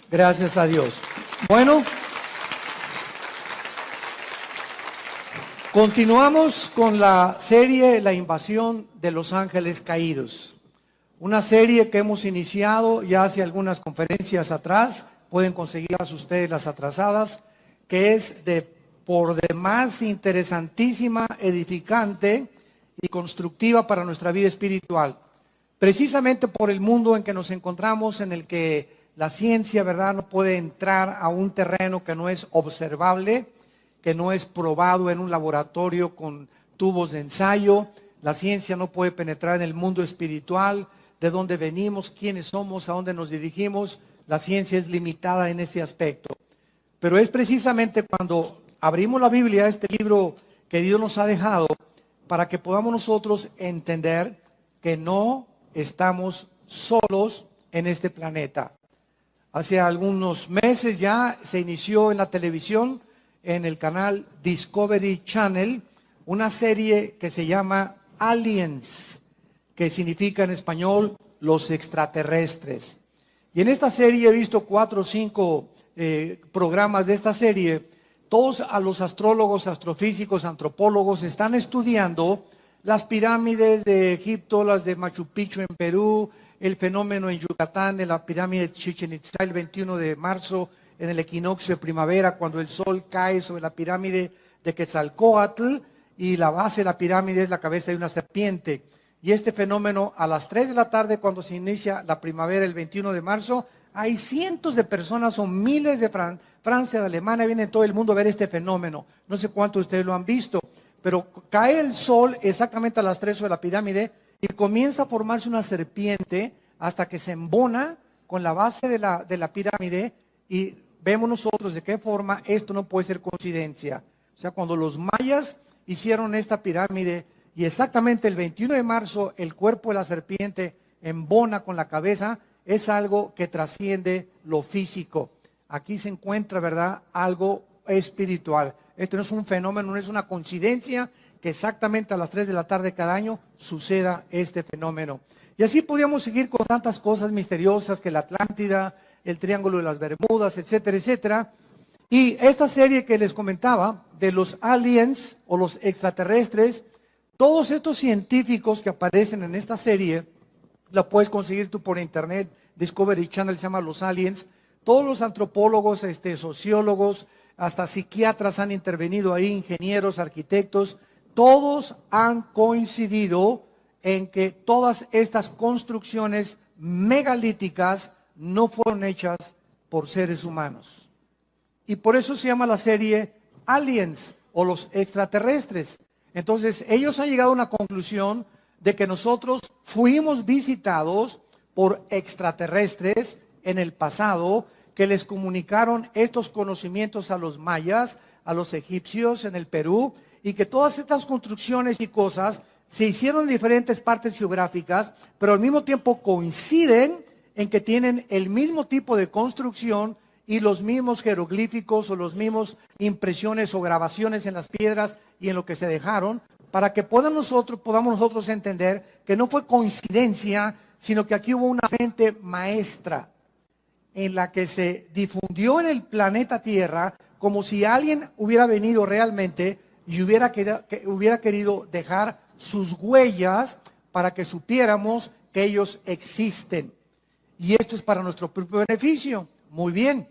Gracias a Dios. Bueno, continuamos con la serie La invasión de los ángeles caídos. Una serie que hemos iniciado ya hace algunas conferencias atrás, pueden conseguirlas ustedes las atrasadas, que es por demás interesantísima, edificante y constructiva para nuestra vida espiritual. Precisamente por el mundo en que nos encontramos, en el que la ciencia, ¿verdad?, no puede entrar a un terreno que no es observable, que no es probado en un laboratorio con tubos de ensayo. La ciencia no puede penetrar en el mundo espiritual, de dónde venimos, quiénes somos, a dónde nos dirigimos. La ciencia es limitada en este aspecto. Pero es precisamente cuando abrimos la Biblia, este libro que Dios nos ha dejado, para que podamos nosotros entender que no estamos solos en este planeta. Hace algunos meses ya se inició en la televisión, en el canal Discovery Channel, una serie que se llama Aliens, que significa en español los extraterrestres. Y en esta serie he visto 4 o 5 programas de esta serie. Todos a los astrólogos, astrofísicos, antropólogos están estudiando las pirámides de Egipto, las de Machu Picchu en Perú, el fenómeno en Yucatán de la pirámide de Chichén Itzá el 21 de marzo en el equinoccio de primavera, cuando el sol cae sobre la pirámide de Quetzalcóatl y la base de la pirámide es la cabeza de una serpiente. Y este fenómeno a las 3 de la tarde, cuando se inicia la primavera el 21 de marzo, hay cientos de personas o miles de Francia, de Alemania, viene todo el mundo a ver este fenómeno. No sé cuántos de ustedes lo han visto, pero cae el sol exactamente a las 3 sobre la pirámide y comienza a formarse una serpiente hasta que se embona con la base de la pirámide y vemos nosotros de qué forma esto no puede ser coincidencia. O sea, cuando los mayas hicieron esta pirámide y exactamente el 21 de marzo el cuerpo de la serpiente embona con la cabeza, es algo que trasciende lo físico. Aquí se encuentra, ¿verdad?, algo espiritual. Esto no es un fenómeno, no es una coincidencia que exactamente a las 3 de la tarde cada año suceda este fenómeno. Y así podríamos seguir con tantas cosas misteriosas que la Atlántida, el Triángulo de las Bermudas, etcétera, etcétera. Y esta serie que les comentaba de los aliens o los extraterrestres, todos estos científicos que aparecen en esta serie, la puedes conseguir tú por internet, Discovery Channel se llama Los Aliens. Todos los antropólogos, sociólogos, hasta psiquiatras han intervenido ahí, ingenieros, arquitectos, todos han coincidido en que todas estas construcciones megalíticas no fueron hechas por seres humanos. Y por eso se llama la serie Aliens o los extraterrestres. Entonces, ellos han llegado a una conclusión de que nosotros fuimos visitados por extraterrestres en el pasado, que les comunicaron estos conocimientos a los mayas, a los egipcios en el Perú, y que todas estas construcciones y cosas se hicieron en diferentes partes geográficas, pero al mismo tiempo coinciden en que tienen el mismo tipo de construcción y los mismos jeroglíficos o los mismos impresiones o grabaciones en las piedras y en lo que se dejaron, para que podamos nosotros entender que no fue coincidencia, sino que aquí hubo una mente maestra en la que se difundió en el planeta Tierra como si alguien hubiera venido realmente y hubiera querido dejar sus huellas para que supiéramos que ellos existen. Y esto es para nuestro propio beneficio. Muy bien.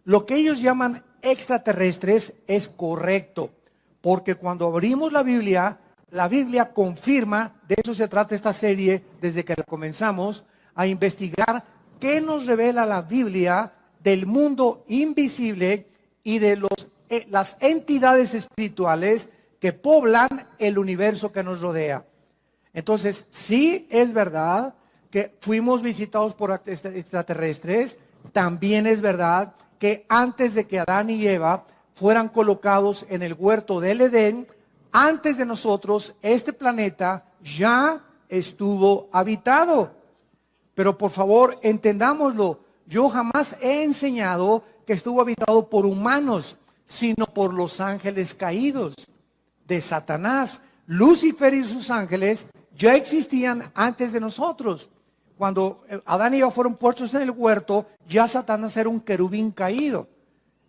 Lo que ellos llaman extraterrestres es correcto, porque cuando abrimos la Biblia confirma, de eso se trata esta serie desde que la comenzamos, a investigar qué nos revela la Biblia del mundo invisible y de las entidades espirituales que poblan el universo que nos rodea. Entonces, sí es verdad que fuimos visitados por extraterrestres, también es verdad que antes de que Adán y Eva fueran colocados en el huerto del Edén, antes de nosotros, este planeta ya estuvo habitado. Pero por favor, entendámoslo, yo jamás he enseñado que estuvo habitado por humanos, sino por los ángeles caídos de Satanás. Lucifer y sus ángeles ya existían antes de nosotros. cuando Adán y Eva fueron puestos en el huerto, ya Satanás era un querubín caído.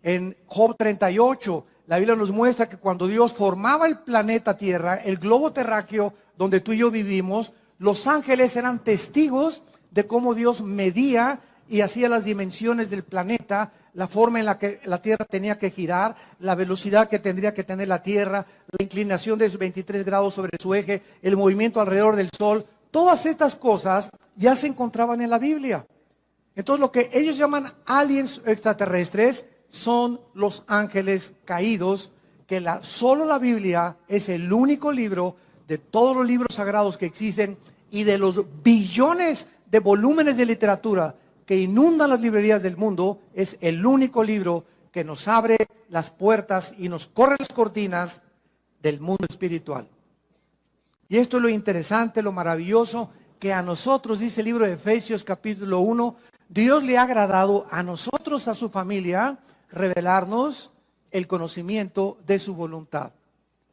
En Job 38, la Biblia nos muestra que cuando Dios formaba el planeta Tierra, el globo terráqueo donde tú y yo vivimos, los ángeles eran testigos de cómo Dios medía y hacía las dimensiones del planeta, la forma en la que la Tierra tenía que girar, la velocidad que tendría que tener la Tierra, la inclinación de 23 grados sobre su eje, el movimiento alrededor del Sol. Todas estas cosas ya se encontraban en la Biblia. Entonces lo que ellos llaman aliens extraterrestres son los ángeles caídos, que solo la Biblia es el único libro de todos los libros sagrados que existen y de los billones de volúmenes de literatura que inundan las librerías del mundo, es el único libro que nos abre las puertas y nos corre las cortinas del mundo espiritual. Y esto es lo interesante, lo maravilloso, que a nosotros, dice el libro de Efesios capítulo 1, Dios le ha agradado a nosotros, a su familia, revelarnos el conocimiento de su voluntad.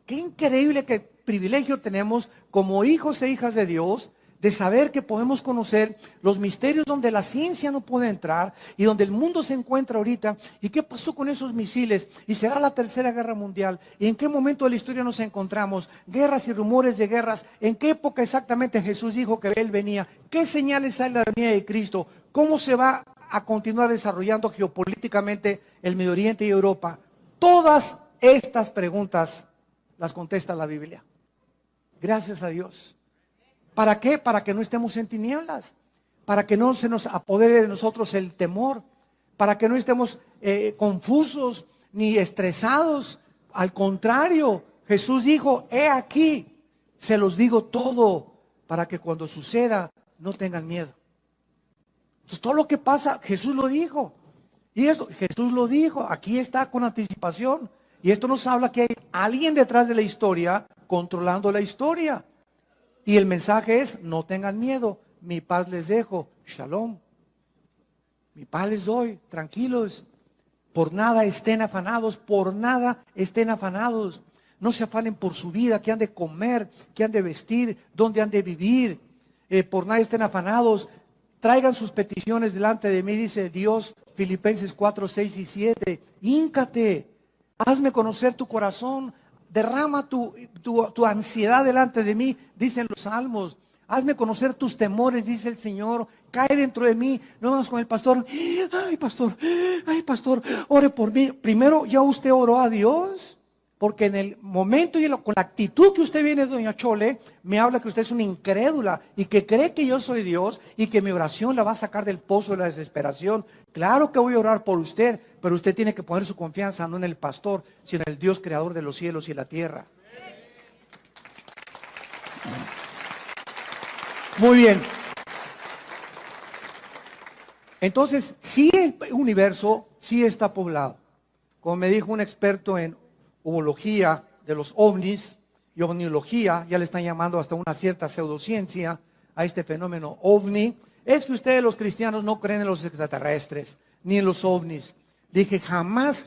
Qué increíble, qué privilegio tenemos como hijos e hijas de Dios, de saber que podemos conocer los misterios donde la ciencia no puede entrar y donde el mundo se encuentra ahorita. ¿Y qué pasó con esos misiles? ¿Y será la tercera guerra mundial? ¿Y en qué momento de la historia nos encontramos? Guerras y rumores de guerras. ¿En qué época exactamente Jesús dijo que Él venía? ¿Qué señales hay de la venida de Cristo? ¿Cómo se va a continuar desarrollando geopolíticamente el Medio Oriente y Europa? Todas estas preguntas las contesta la Biblia. Gracias a Dios. ¿Para qué? Para que no estemos en tinieblas, para que no se nos apodere de nosotros el temor, para que no estemos confusos ni estresados. Al contrario, Jesús dijo, he aquí, se los digo todo, para que cuando suceda no tengan miedo. Entonces todo lo que pasa, Jesús lo dijo. Y esto, Jesús lo dijo, aquí está con anticipación. Y esto nos habla que hay alguien detrás de la historia controlando la historia. Y el mensaje es, no tengan miedo, mi paz les dejo, shalom. Mi paz les doy, tranquilos. Por nada estén afanados, por nada estén afanados. No se afanen por su vida, qué han de comer, qué han de vestir, dónde han de vivir. Por nada estén afanados. Traigan sus peticiones delante de mí, dice Dios, Filipenses 4, 6 y 7. Híncate, hazme conocer tu corazón. Derrama tu ansiedad delante de mí, dicen los salmos. Hazme conocer tus temores, dice el Señor. Cae dentro de mí. No vamos con el pastor. Ay, pastor, ore por mí. Primero, ¿ya usted oró a Dios? Porque en el momento y con la actitud que usted viene, doña Chole, me habla que usted es una incrédula y que cree que yo soy Dios y que mi oración la va a sacar del pozo de la desesperación. Claro que voy a orar por usted, pero usted tiene que poner su confianza no en el pastor, sino en el Dios creador de los cielos y la tierra. Muy bien. Entonces, sí, el universo sí está poblado. Como me dijo un experto en ufología de los ovnis y ovniología, ya le están llamando hasta una cierta pseudociencia a este fenómeno ovni, es que ustedes los cristianos no creen en los extraterrestres, ni en los ovnis. Dije, jamás.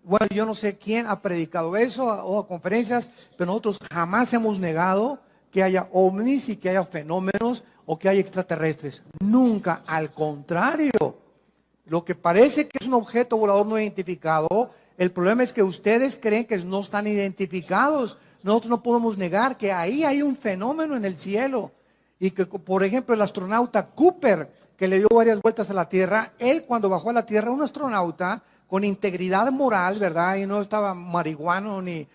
Bueno, yo no sé quién ha predicado eso o a conferencias, pero nosotros jamás hemos negado que haya ovnis y que haya fenómenos o que haya extraterrestres. Nunca, al contrario. Lo que parece que es un objeto volador no identificado, el problema es que ustedes creen que no están identificados. Nosotros no podemos negar que ahí hay un fenómeno en el cielo. Y que, por ejemplo, el astronauta Cooper, que le dio varias vueltas a la Tierra, él cuando bajó a la Tierra, un astronauta con integridad moral, ¿verdad? Y no estaba marihuano ni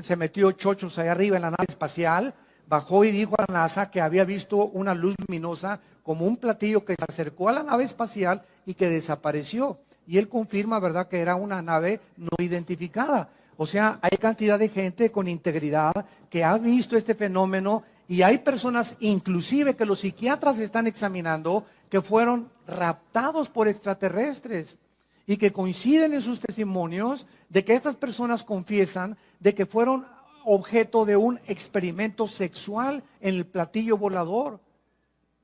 se metió chochos allá arriba en la nave espacial, bajó y dijo a la NASA que había visto una luz luminosa como un platillo que se acercó a la nave espacial y que desapareció. Y él confirma, ¿verdad?, que era una nave no identificada. O sea, hay cantidad de gente con integridad que ha visto este fenómeno y hay personas, inclusive que los psiquiatras están examinando, que fueron raptados por extraterrestres y que coinciden en sus testimonios de que estas personas confiesan de que fueron objeto de un experimento sexual en el platillo volador.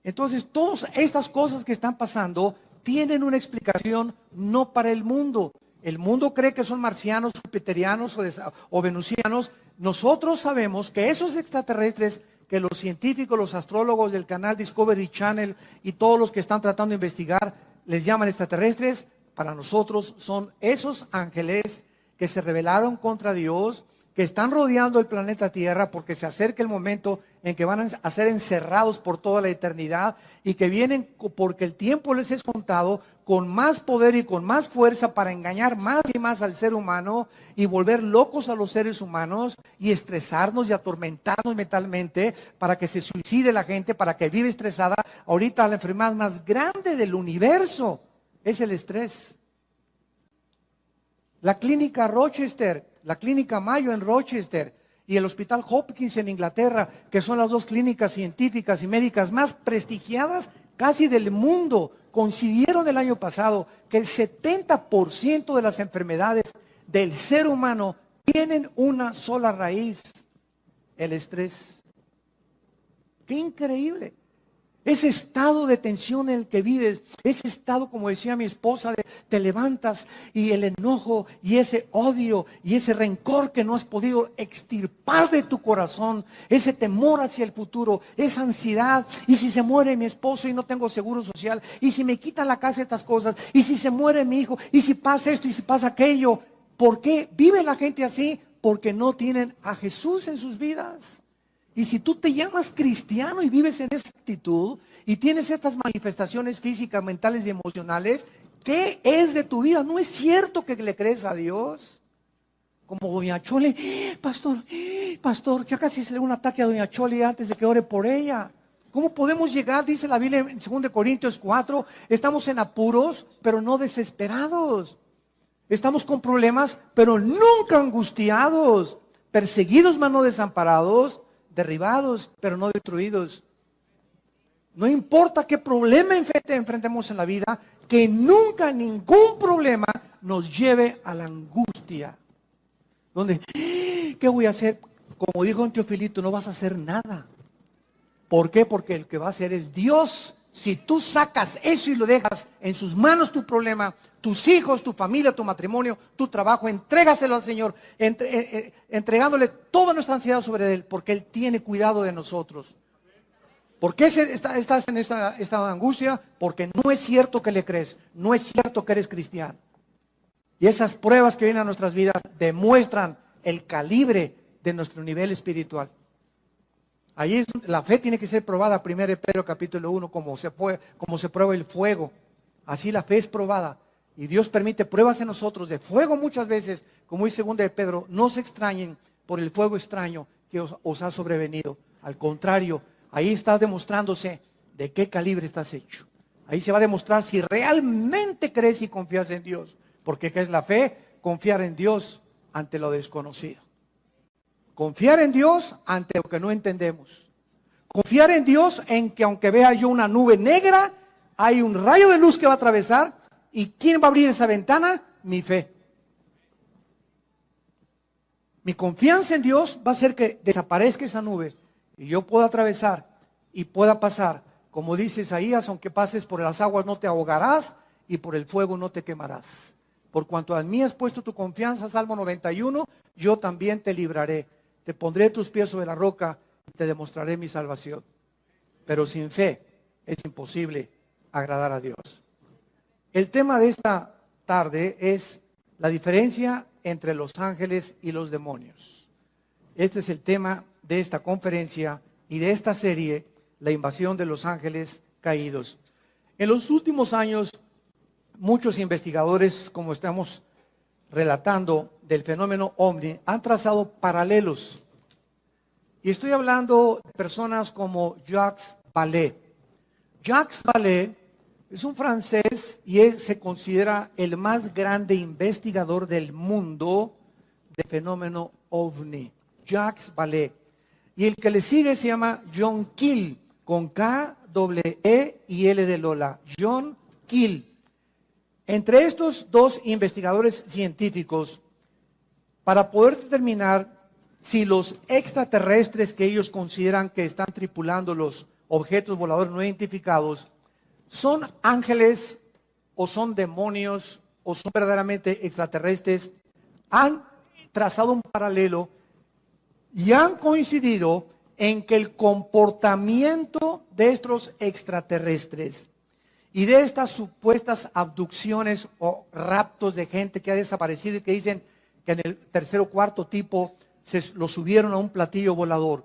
Entonces, todas estas cosas que están pasando tienen una explicación no para el mundo. El mundo cree que son marcianos, jupiterianos o venusianos. Nosotros sabemos que esos extraterrestres que los científicos, los astrólogos del canal Discovery Channel y todos los que están tratando de investigar les llaman extraterrestres, para nosotros son esos ángeles que se rebelaron contra Dios, que están rodeando el planeta Tierra porque se acerca el momento en que van a ser encerrados por toda la eternidad y que vienen porque el tiempo les es contado con más poder y con más fuerza para engañar más y más al ser humano y volver locos a los seres humanos y estresarnos y atormentarnos mentalmente para que se suicide la gente, para que viva estresada. Ahorita la enfermedad más grande del universo es el estrés. La clínica Rochester, la clínica Mayo en Rochester y el Hospital Hopkins en Inglaterra, que son las dos clínicas científicas y médicas más prestigiadas casi del mundo, coincidieron el año pasado que el 70% de las enfermedades del ser humano tienen una sola raíz: el estrés. ¡Qué increíble! Ese estado de tensión en el que vives, ese estado, como decía mi esposa, de te levantas y el enojo y ese odio y ese rencor que no has podido extirpar de tu corazón, ese temor hacia el futuro, esa ansiedad, y si se muere mi esposo y no tengo seguro social, y si me quitan la casa estas cosas, y si se muere mi hijo, y si pasa esto y si pasa aquello. ¿Por qué vive la gente así? Porque no tienen a Jesús en sus vidas. Y si tú te llamas cristiano y vives en esa actitud y tienes estas manifestaciones físicas, mentales y emocionales, ¿qué es de tu vida? No es cierto que le crees a Dios. Como doña Chole, pastor, ya casi se le da un ataque a doña Chole antes de que ore por ella. ¿Cómo podemos llegar? Dice la Biblia en 2 Corintios 4, estamos en apuros, pero no desesperados. Estamos con problemas, pero nunca angustiados. Perseguidos, mas no desamparados. Derribados, pero no destruidos. No importa qué problema enfrentemos en la vida, que nunca ningún problema nos lleve a la angustia. Donde, ¿qué voy a hacer? Como dijo un Teofilito, no vas a hacer nada. ¿Por qué? Porque el que va a hacer es Dios. Si tú sacas eso y lo dejas en sus manos, tu problema, tus hijos, tu familia, tu matrimonio, tu trabajo, entrégaselo al Señor, entregándole toda nuestra ansiedad sobre Él, porque Él tiene cuidado de nosotros. ¿Por qué estás en esta angustia? Porque no es cierto que le crees, no es cierto que eres cristiano. Y esas pruebas que vienen a nuestras vidas demuestran el calibre de nuestro nivel espiritual. Ahí la fe tiene que ser probada, 1 Pedro capítulo 1, como se prueba el fuego. Así la fe es probada. Y Dios permite pruebas en nosotros de fuego muchas veces, como dice 2 Pedro, no se extrañen por el fuego extraño que os ha sobrevenido. Al contrario, ahí está demostrándose de qué calibre estás hecho. Ahí se va a demostrar si realmente crees y confías en Dios. Porque ¿qué es la fe? Confiar en Dios ante lo desconocido. Confiar en Dios ante lo que no entendemos. Confiar en Dios en que aunque vea yo una nube negra, hay un rayo de luz que va a atravesar. ¿Y quién va a abrir esa ventana? Mi fe. Mi confianza en Dios va a hacer que desaparezca esa nube y yo pueda atravesar y pueda pasar. Como dice Isaías, aunque pases por las aguas no te ahogarás y por el fuego no te quemarás. Por cuanto a mí has puesto tu confianza, Salmo 91, yo también te libraré. Te pondré tus pies sobre la roca y te demostraré mi salvación. Pero sin fe es imposible agradar a Dios. El tema de esta tarde es la diferencia entre los ángeles y los demonios. Este es el tema de esta conferencia y de esta serie, la invasión de los ángeles caídos. En los últimos años, muchos investigadores, como estamos relatando del fenómeno OVNI, han trazado paralelos. Y estoy hablando de personas como Jacques Vallée. Jacques Vallée es un francés y se considera el más grande investigador del mundo del fenómeno OVNI. Jacques Vallée. Y el que le sigue se llama John Keel, con K, E y L de Lola. John Keel. Entre estos dos investigadores científicos, para poder determinar si los extraterrestres que ellos consideran que están tripulando los objetos voladores no identificados son ángeles o son demonios o son verdaderamente extraterrestres, han trazado un paralelo y han coincidido en que el comportamiento de estos extraterrestres y de estas supuestas abducciones o raptos de gente que ha desaparecido y que dicen que en el tercer o cuarto tipo lo subieron a un platillo volador.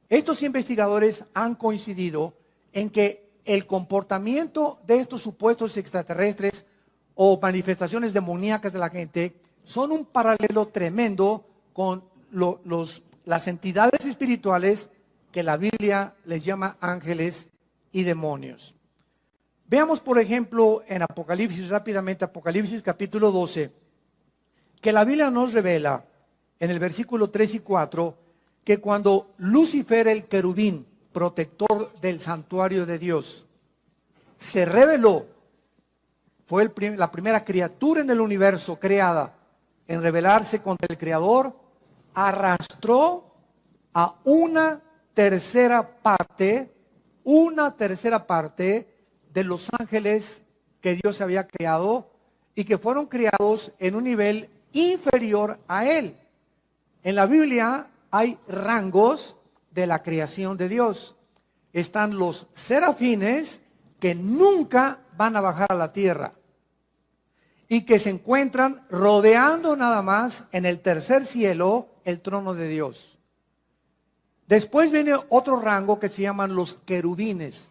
Estos investigadores han coincidido en que el comportamiento de estos supuestos extraterrestres o manifestaciones demoníacas de la gente son un paralelo tremendo con las entidades espirituales que la Biblia les llama ángeles y demonios. Veamos, por ejemplo, en Apocalipsis, rápidamente, Apocalipsis capítulo 12, que la Biblia nos revela en el versículo 3 y 4 que cuando Lucifer, el querubín, protector del santuario de Dios, se rebeló, fue la primera criatura en el universo creada en rebelarse contra el Creador, arrastró a una tercera parte de los ángeles que Dios había creado y que fueron creados en un nivel inferior a él. En la Biblia hay rangos de la creación de Dios. Están los serafines que nunca van a bajar a la tierra y que se encuentran rodeando nada más en el tercer cielo el trono de Dios. Después viene otro rango que se llaman los querubines.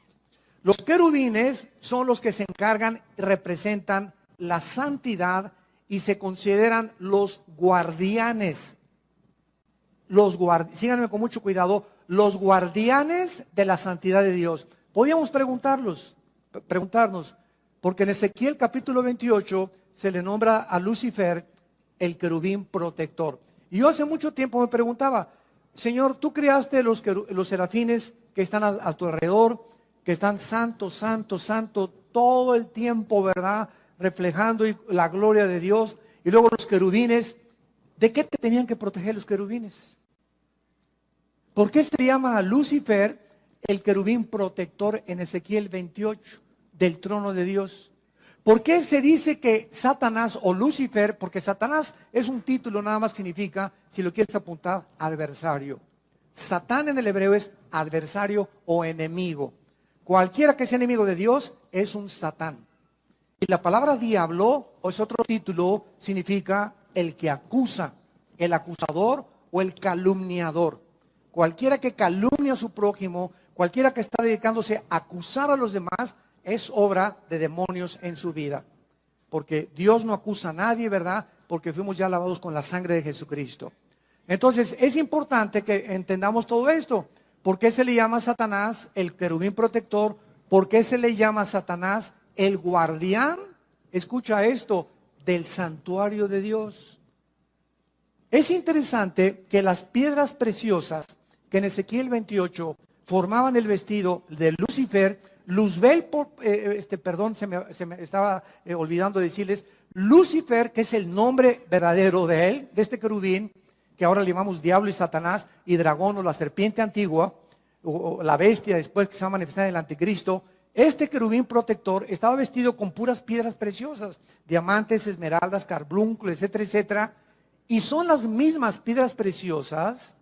Los querubines son los que se encargan y representan la santidad y se consideran los guardianes. Síganme con mucho cuidado, los guardianes de la santidad de Dios. Podríamos preguntarnos, porque en Ezequiel capítulo 28 se le nombra a Lucifer el querubín protector. Y yo hace mucho tiempo me preguntaba, Señor, tú creaste los serafines que están a tu alrededor, que están santo, santo, santo todo el tiempo, ¿verdad? Reflejando la gloria de Dios. Y luego los querubines, ¿de qué te tenían que proteger los querubines? ¿Por qué se llama a Lucifer el querubín protector en Ezequiel 28 del trono de Dios? ¿Por qué se dice que Satanás o Lucifer? Porque Satanás es un título, nada más significa, si lo quieres apuntar, adversario. Satán en el hebreo es adversario o enemigo. Cualquiera que sea enemigo de Dios es un Satán. Y la palabra diablo, o es otro título, significa el que acusa, el acusador o el calumniador. Cualquiera que calumnia a su prójimo, cualquiera que está dedicándose a acusar a los demás, es obra de demonios en su vida. Porque Dios no acusa a nadie, ¿verdad? Porque fuimos ya lavados con la sangre de Jesucristo. Entonces, es importante que entendamos todo esto. ¿Por qué se le llama a Satanás el querubín protector? ¿Por qué se le llama a Satanás el guardián? Escucha esto, del santuario de Dios. Es interesante que las piedras preciosas que en Ezequiel 28 formaban el vestido de Lucifer, Luzbel, se me estaba olvidando decirles, Lucifer, que es el nombre verdadero de él, de este querubín, que ahora le llamamos diablo y Satanás y dragón o la serpiente antigua, o la bestia después que se va a manifestar en el anticristo. Este querubín protector estaba vestido con puras piedras preciosas, diamantes, esmeraldas, carbunclo, etcétera, etcétera. Y son las mismas piedras preciosas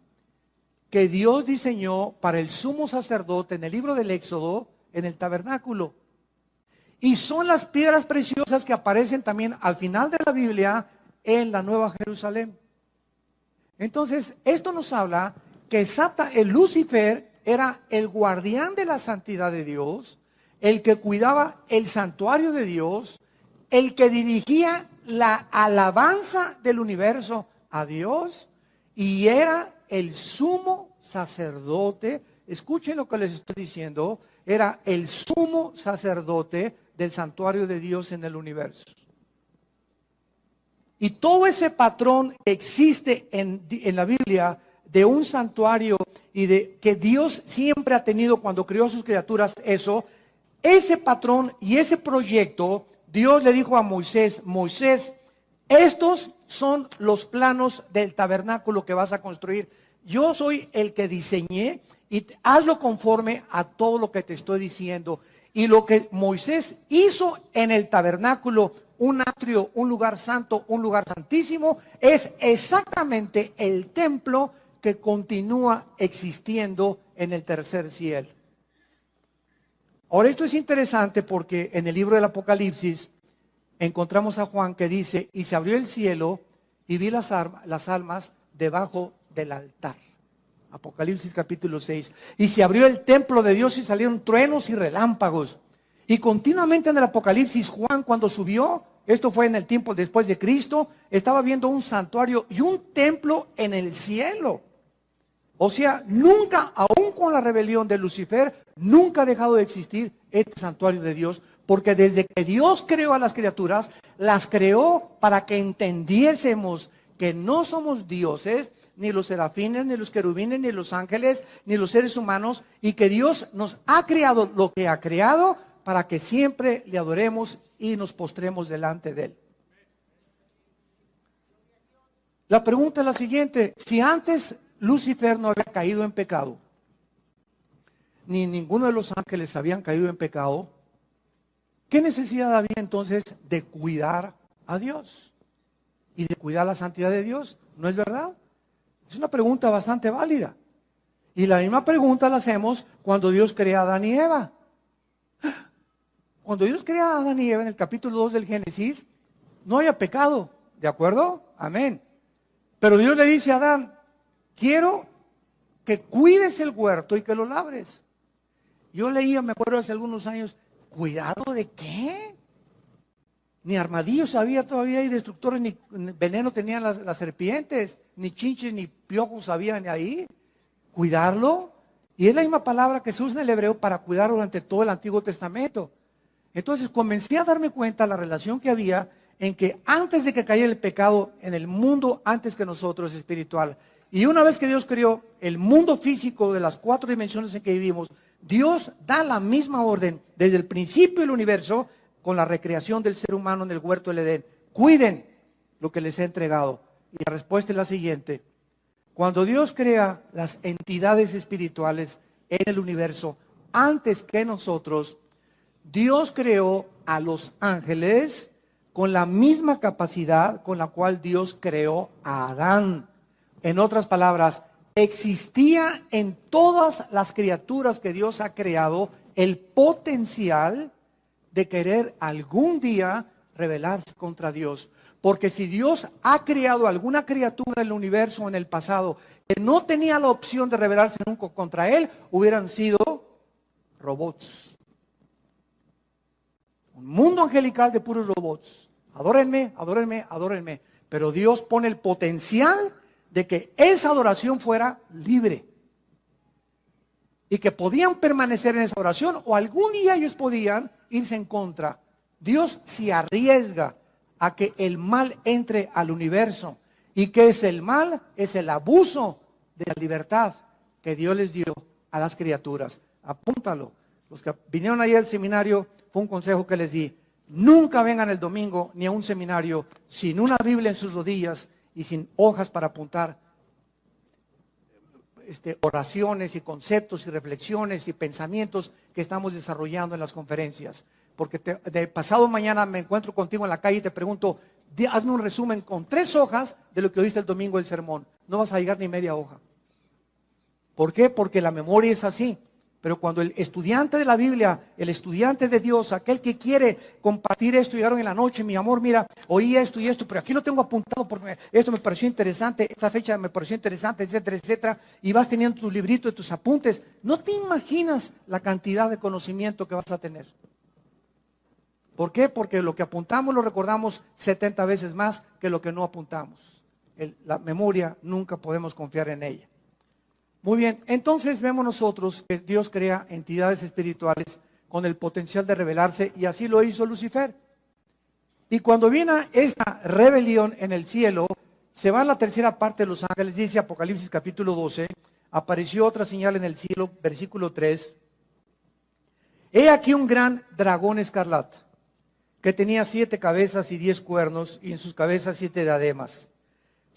que Dios diseñó para el sumo sacerdote en el libro del Éxodo, en el tabernáculo. Y son las piedras preciosas que aparecen también al final de la Biblia en la Nueva Jerusalén. Entonces, esto nos habla que el Lucifer era el guardián de la santidad de Dios, el que cuidaba el santuario de Dios, el que dirigía la alabanza del universo a Dios y era el sumo sacerdote. Escuchen lo que les estoy diciendo, era el sumo sacerdote del santuario de Dios en el universo. Y todo ese patrón que existe en la Biblia de un santuario y de que Dios siempre ha tenido cuando creó sus criaturas, ese patrón y ese proyecto, Dios le dijo a Moisés, estos son los planos del tabernáculo que vas a construir. Yo soy el que diseñé y hazlo conforme a todo lo que te estoy diciendo. Y lo que Moisés hizo en el tabernáculo, un atrio, un lugar santo, un lugar santísimo, es exactamente el templo que continúa existiendo en el tercer cielo. Ahora, esto es interesante porque en el libro del Apocalipsis encontramos a Juan que dice, y se abrió el cielo y vi las almas debajo del altar. Apocalipsis capítulo 6. Y se abrió el templo de Dios y salieron truenos y relámpagos. Y continuamente en el Apocalipsis, Juan cuando subió, esto fue en el tiempo después de Cristo, estaba viendo un santuario y un templo en el cielo. O sea, nunca, aún con la rebelión de Lucifer, nunca ha dejado de existir este santuario de Dios, porque desde que Dios creó a las criaturas, las creó para que entendiésemos que no somos dioses, ni los serafines, ni los querubines, ni los ángeles, ni los seres humanos, y que Dios nos ha creado lo que ha creado para que siempre le adoremos y nos postremos delante de Él. La pregunta es la siguiente: si antes Lucifer no había caído en pecado, ni ninguno de los ángeles habían caído en pecado, ¿qué necesidad había entonces de cuidar a Dios y de cuidar la santidad de Dios? ¿No es verdad? Es una pregunta bastante válida. Y la misma pregunta la hacemos cuando Dios crea a Adán y Eva. Cuando Dios crea a Adán y Eva en el capítulo 2 del Génesis, no había pecado, ¿de acuerdo? Amén. Pero Dios le dice a Adán, quiero que cuides el huerto y que lo labres. Yo leía, me acuerdo hace algunos años, ¿cuidado de qué? Ni armadillos había todavía y destructores, ni veneno tenían las serpientes, ni chinches, ni piojos habían ahí. ¿Cuidarlo? Y es la misma palabra que se usa en el hebreo para cuidar durante todo el Antiguo Testamento. Entonces comencé a darme cuenta de la relación que había en que antes de que cayera el pecado en el mundo, antes que nosotros, espiritual, y una vez que Dios creó el mundo físico de las 4 dimensiones en que vivimos, Dios da la misma orden desde el principio del universo con la recreación del ser humano en el huerto del Edén. Cuiden lo que les he entregado. Y la respuesta es la siguiente: cuando Dios crea las entidades espirituales en el universo, antes que nosotros, Dios creó a los ángeles con la misma capacidad con la cual Dios creó a Adán. En otras palabras, existía en todas las criaturas que Dios ha creado el potencial de querer algún día rebelarse contra Dios. Porque si Dios ha creado alguna criatura en el universo en el pasado que no tenía la opción de rebelarse nunca contra Él, hubieran sido robots. Un mundo angelical de puros robots. Adórenme, adórenme, adórenme. Pero Dios pone el potencial de que esa adoración fuera libre. Y que podían permanecer en esa oración o algún día ellos podían irse en contra. Dios se arriesga a que el mal entre al universo. ¿Y qué es el mal? Es el abuso de la libertad que Dios les dio a las criaturas. Apúntalo. Los que vinieron ahí al seminario, fue un consejo que les di. Nunca vengan el domingo ni a un seminario sin una Biblia en sus rodillas y sin hojas para apuntar oraciones y conceptos y reflexiones y pensamientos que estamos desarrollando en las conferencias. Porque de pasado mañana me encuentro contigo en la calle y te pregunto, hazme un resumen con 3 hojas de lo que oíste el domingo del sermón. No vas a llegar ni media hoja. ¿Por qué? Porque la memoria es así. Pero cuando el estudiante de la Biblia, el estudiante de Dios, aquel que quiere compartir esto, llegaron en la noche, mi amor, mira, oí esto y esto, pero aquí lo tengo apuntado porque esto me pareció interesante, esta fecha me pareció interesante, etcétera, etcétera, y vas teniendo tu librito de tus apuntes, no te imaginas la cantidad de conocimiento que vas a tener. ¿Por qué? Porque lo que apuntamos lo recordamos 70 veces más que lo que no apuntamos. La memoria nunca podemos confiar en ella. Muy bien, entonces vemos nosotros que Dios crea entidades espirituales con el potencial de rebelarse y así lo hizo Lucifer. Y cuando viene esta rebelión en el cielo, se va a la tercera parte de los ángeles, dice Apocalipsis capítulo 12, apareció otra señal en el cielo, versículo 3. He aquí un gran dragón escarlata, que tenía 7 cabezas y 10 cuernos, y en sus cabezas 7 diademas.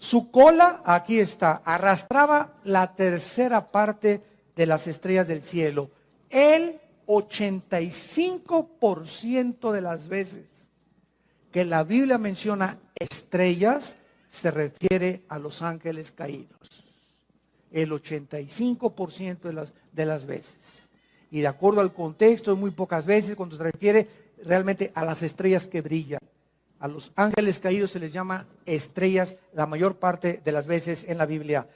Su cola, aquí está, arrastraba la tercera parte de las estrellas del cielo. El 85% de las veces que la Biblia menciona estrellas, se refiere a los ángeles caídos. el 85% de las veces. Y de acuerdo al contexto, muy pocas veces cuando se refiere realmente a las estrellas que brillan. A los ángeles caídos se les llama estrellas la mayor parte de las veces en la Biblia.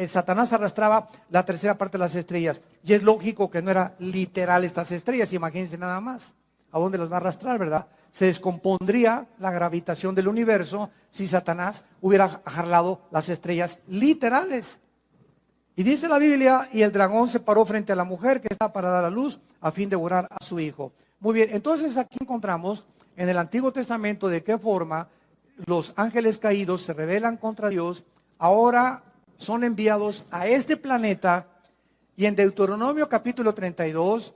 Satanás arrastraba la tercera parte de las estrellas. Y es lógico que no era literal estas estrellas, imagínense nada más. ¿A dónde las va a arrastrar, verdad? Se descompondría la gravitación del universo si Satanás hubiera jalado las estrellas literales. Y dice la Biblia, y el dragón se paró frente a la mujer que estaba para dar a luz a fin de devorar a su hijo. Muy bien, entonces aquí encontramos en el Antiguo Testamento de qué forma los ángeles caídos se rebelan contra Dios, ahora son enviados a este planeta, y en Deuteronomio capítulo 32,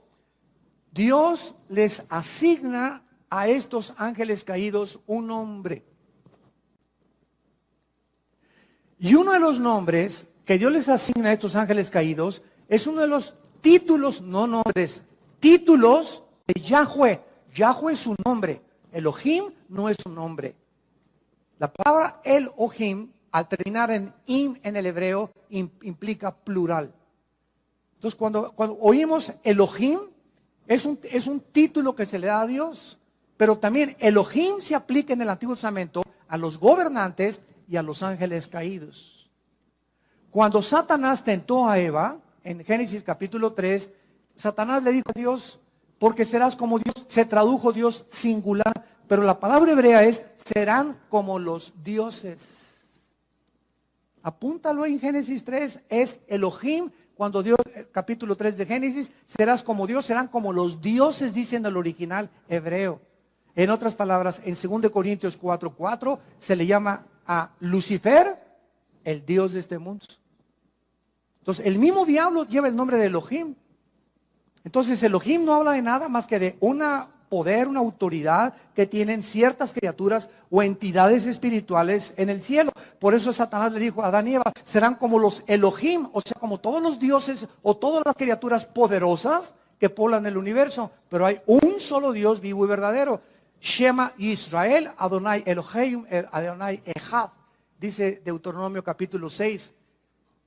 Dios les asigna a estos ángeles caídos un nombre. Y uno de los nombres que Dios les asigna a estos ángeles caídos es uno de los títulos, no nombres, títulos de Yahweh. Yahweh es su nombre. Elohim no es su nombre. La palabra Elohim, al terminar en im en el hebreo, implica plural. Entonces, cuando oímos Elohim, es un título que se le da a Dios. Pero también Elohim se aplica en el Antiguo Testamento a los gobernantes y a los ángeles caídos. Cuando Satanás tentó a Eva, en Génesis capítulo 3, Satanás le dijo a Dios, porque serás como Dios, se tradujo Dios singular, pero la palabra hebrea es, serán como los dioses. Apúntalo en Génesis 3, es Elohim, cuando Dios, capítulo 3 de Génesis, serás como Dios, serán como los dioses, dice en el original hebreo. En otras palabras, en 2 Corintios 4:4 se le llama a Lucifer el Dios de este mundo. Entonces, el mismo diablo lleva el nombre de Elohim. Entonces, Elohim no habla de nada más que de un poder, una autoridad que tienen ciertas criaturas o entidades espirituales en el cielo. Por eso Satanás le dijo a Adán y Eva, serán como los Elohim, o sea, como todos los dioses o todas las criaturas poderosas que poblan el universo. Pero hay un solo Dios vivo y verdadero. Shema Israel, Adonai Elohim, Adonai Echad, dice Deuteronomio capítulo 6,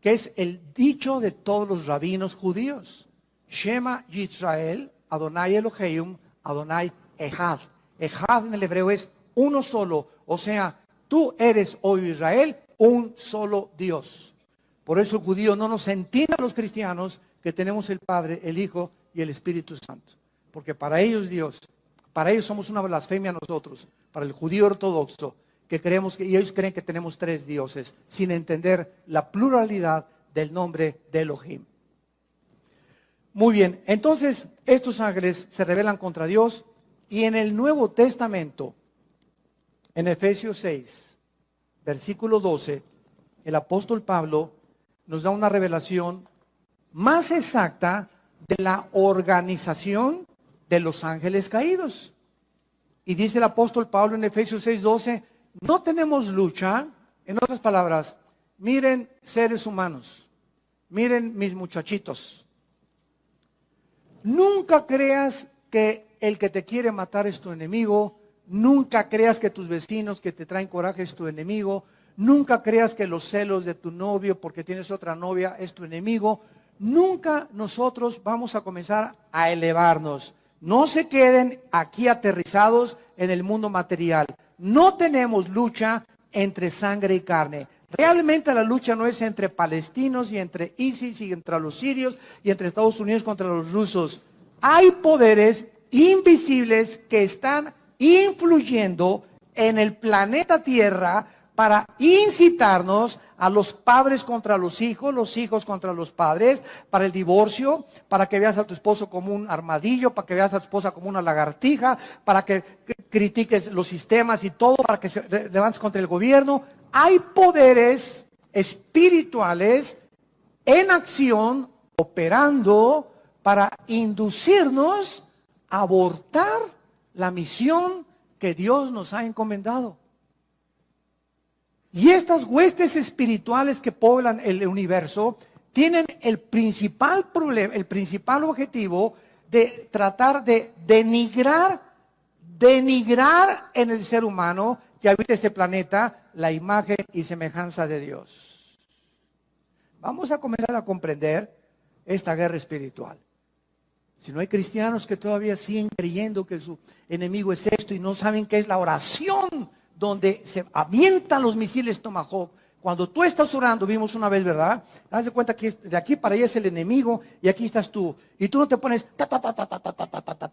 que es el dicho de todos los rabinos judíos. Shema Israel, Adonai Elohim, Adonai Echad. Echad en el hebreo es uno solo, o sea, tú eres, oh Israel, un solo Dios. Por eso el judío no nos entiende a los cristianos que tenemos el Padre, el Hijo y el Espíritu Santo. Porque para ellos Dios, para ellos somos una blasfemia nosotros, para el judío ortodoxo, que creemos y ellos creen que tenemos tres dioses, sin entender la pluralidad del nombre de Elohim. Muy bien, entonces estos ángeles se rebelan contra Dios y en el Nuevo Testamento, en Efesios 6, versículo 12, el apóstol Pablo nos da una revelación más exacta de la organización de los ángeles caídos. Y dice el apóstol Pablo en Efesios 6:12, no tenemos lucha, en otras palabras, miren seres humanos, miren mis muchachitos. Nunca creas que el que te quiere matar es tu enemigo, nunca creas que tus vecinos que te traen coraje es tu enemigo, nunca creas que los celos de tu novio porque tienes otra novia es tu enemigo. Nunca nosotros vamos a comenzar a elevarnos. No se queden aquí aterrizados en el mundo material. No tenemos lucha entre sangre y carne. Realmente la lucha no es entre palestinos y entre ISIS y entre los sirios y entre Estados Unidos contra los rusos. Hay poderes invisibles que están influyendo en el planeta Tierra para incitarnos a los padres contra los hijos contra los padres, para el divorcio, para que veas a tu esposo como un armadillo, para que veas a tu esposa como una lagartija, para que critiques los sistemas y todo, para que se levantes contra el gobierno. Hay poderes espirituales en acción, operando para inducirnos a abortar la misión que Dios nos ha encomendado. Y estas huestes espirituales que poblan el universo tienen el principal problema, el principal objetivo de tratar de denigrar en el ser humano que habita este planeta la imagen y semejanza de Dios. Vamos a comenzar a comprender esta guerra espiritual. Si no hay cristianos que todavía siguen creyendo que su enemigo es esto y no saben qué es la oración donde se avientan los misiles Tomahawk. Cuando tú estás orando, vimos una vez, ¿verdad? Haz de cuenta que de aquí para allá es el enemigo y aquí estás tú. Y tú no te pones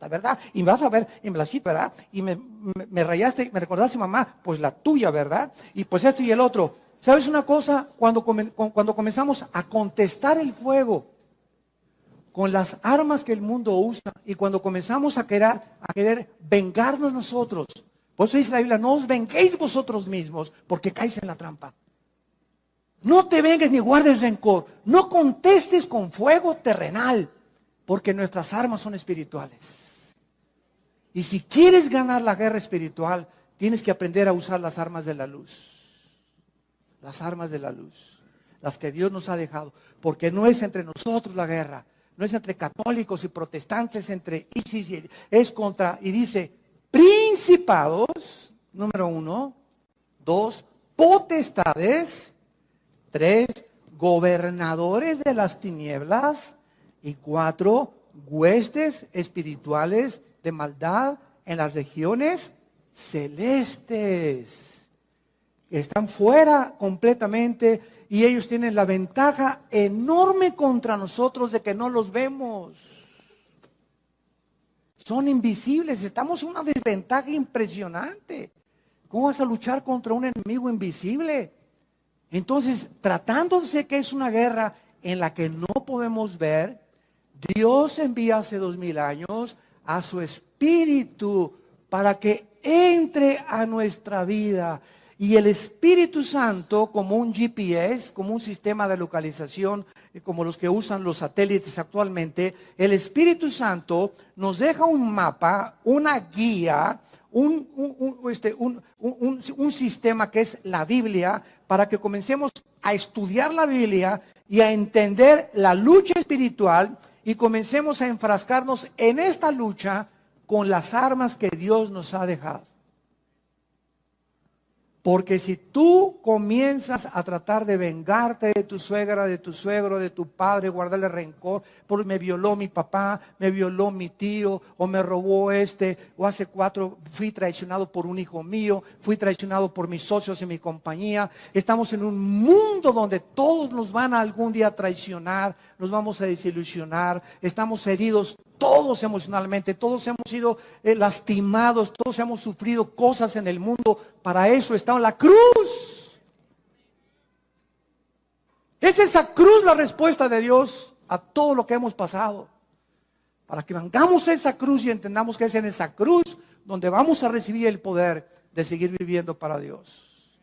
¿verdad? Y me vas a ver, y me la chito, ¿verdad? Y me rayaste, me recordaste, mamá, pues la tuya, ¿verdad? Y pues esto y el otro. ¿Sabes una cosa? Cuando comenzamos a contestar el fuego con las armas que el mundo usa y cuando comenzamos a querer vengarnos nosotros, por eso dice la Biblia, no os venguéis vosotros mismos porque caéis en la trampa. No te vengues ni guardes rencor. No contestes con fuego terrenal, porque nuestras armas son espirituales. Y si quieres ganar la guerra espiritual, tienes que aprender a usar las armas de la luz. Las armas de la luz, las que Dios nos ha dejado. Porque no es entre nosotros la guerra, no es entre católicos y protestantes, entre ISIS, es contra, y dice, principados, número 1, 2, potestades, 3, gobernadores de las tinieblas. Y 4, huestes espirituales de maldad en las regiones celestes. Que están fuera completamente y ellos tienen la ventaja enorme contra nosotros de que no los vemos. Son invisibles, estamos en una desventaja impresionante. ¿Cómo vas a luchar contra un enemigo invisible? Entonces, tratándose que es una guerra en la que no podemos ver, Dios envía hace 2000 años a su Espíritu para que entre a nuestra vida. Y el Espíritu Santo, como un GPS, como un sistema de localización, como los que usan los satélites actualmente, el Espíritu Santo nos deja un mapa, una guía, un sistema que es la Biblia, para que comencemos a estudiar la Biblia y a entender la lucha espiritual y comencemos a enfrascarnos en esta lucha con las armas que Dios nos ha dejado. Porque si tú comienzas a tratar de vengarte de tu suegra, de tu suegro, de tu padre, guardarle rencor, porque me violó mi papá, me violó mi tío, o me robó o hace 4 fui traicionado por un hijo mío, fui traicionado por mis socios y mi compañía. Estamos en un mundo donde todos nos van a algún día traicionar, nos vamos a desilusionar, estamos heridos todos emocionalmente, todos hemos sido lastimados, todos hemos sufrido cosas en el mundo. Para eso está en la cruz. Es esa cruz la respuesta de Dios a todo lo que hemos pasado. Para que vengamos esa cruz y entendamos que es en esa cruz donde vamos a recibir el poder de seguir viviendo para Dios.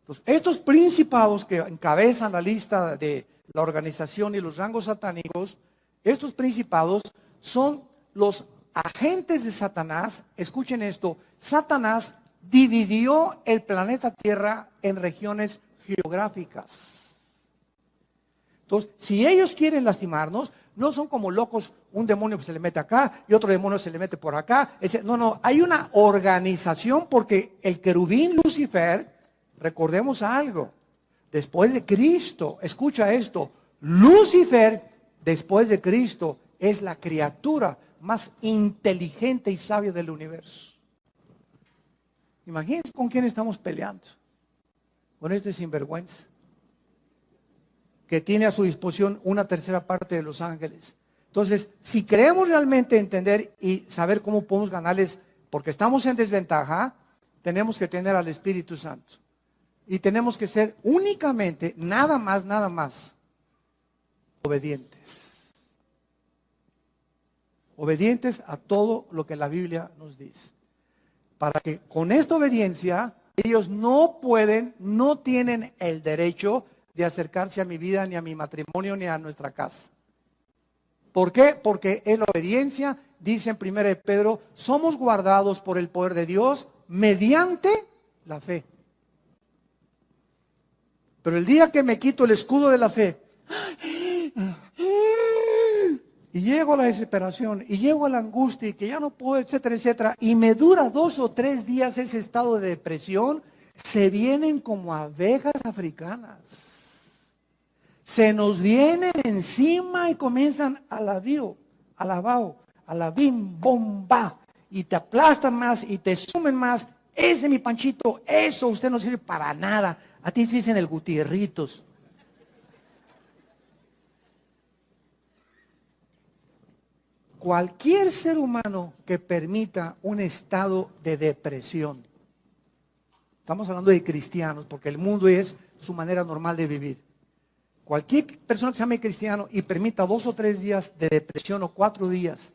Entonces, estos principados que encabezan la lista de la organización y los rangos satánicos, estos principados son los agentes de Satanás. Escuchen esto, Satanás dividió el planeta Tierra en regiones geográficas. Entonces, si ellos quieren lastimarnos, no son como locos, un demonio que se le mete acá y otro demonio se le mete por acá. No, hay una organización porque el querubín Lucifer, recordemos algo, después de Cristo, escucha esto, Lucifer, después de Cristo, es la criatura más inteligente y sabia del universo. Imagínense con quién estamos peleando. Con este sinvergüenza, que tiene a su disposición 1/3 parte de los ángeles. Entonces, si queremos realmente entender y saber cómo podemos ganarles, porque estamos en desventaja, tenemos que tener al Espíritu Santo. Y tenemos que ser únicamente, nada más, obedientes. Obedientes a todo lo que la Biblia nos dice. Para que con esta obediencia, ellos no tienen el derecho de acercarse a mi vida, ni a mi matrimonio, ni a nuestra casa. ¿Por qué? Porque en la obediencia, dice en 1 de Pedro, somos guardados por el poder de Dios mediante la fe. Pero el día que me quito el escudo de la fe, y llego a la desesperación, y llego a la angustia, y que ya no puedo, etcétera, etcétera, y me dura 2 o 3 días ese estado de depresión, se vienen como abejas africanas. se nos vienen encima y comienzan a la bio, a la bao, a la bim, bomba, y te aplastan más y te sumen más. Ese mi Panchito, eso usted no sirve para nada. A ti se dicen el Gutierritos. Cualquier ser humano que permita un estado de depresión, estamos hablando de cristianos, porque el mundo es su manera normal de vivir. Cualquier persona que se llame cristiano y permita 2 o 3 días de depresión o 4 días,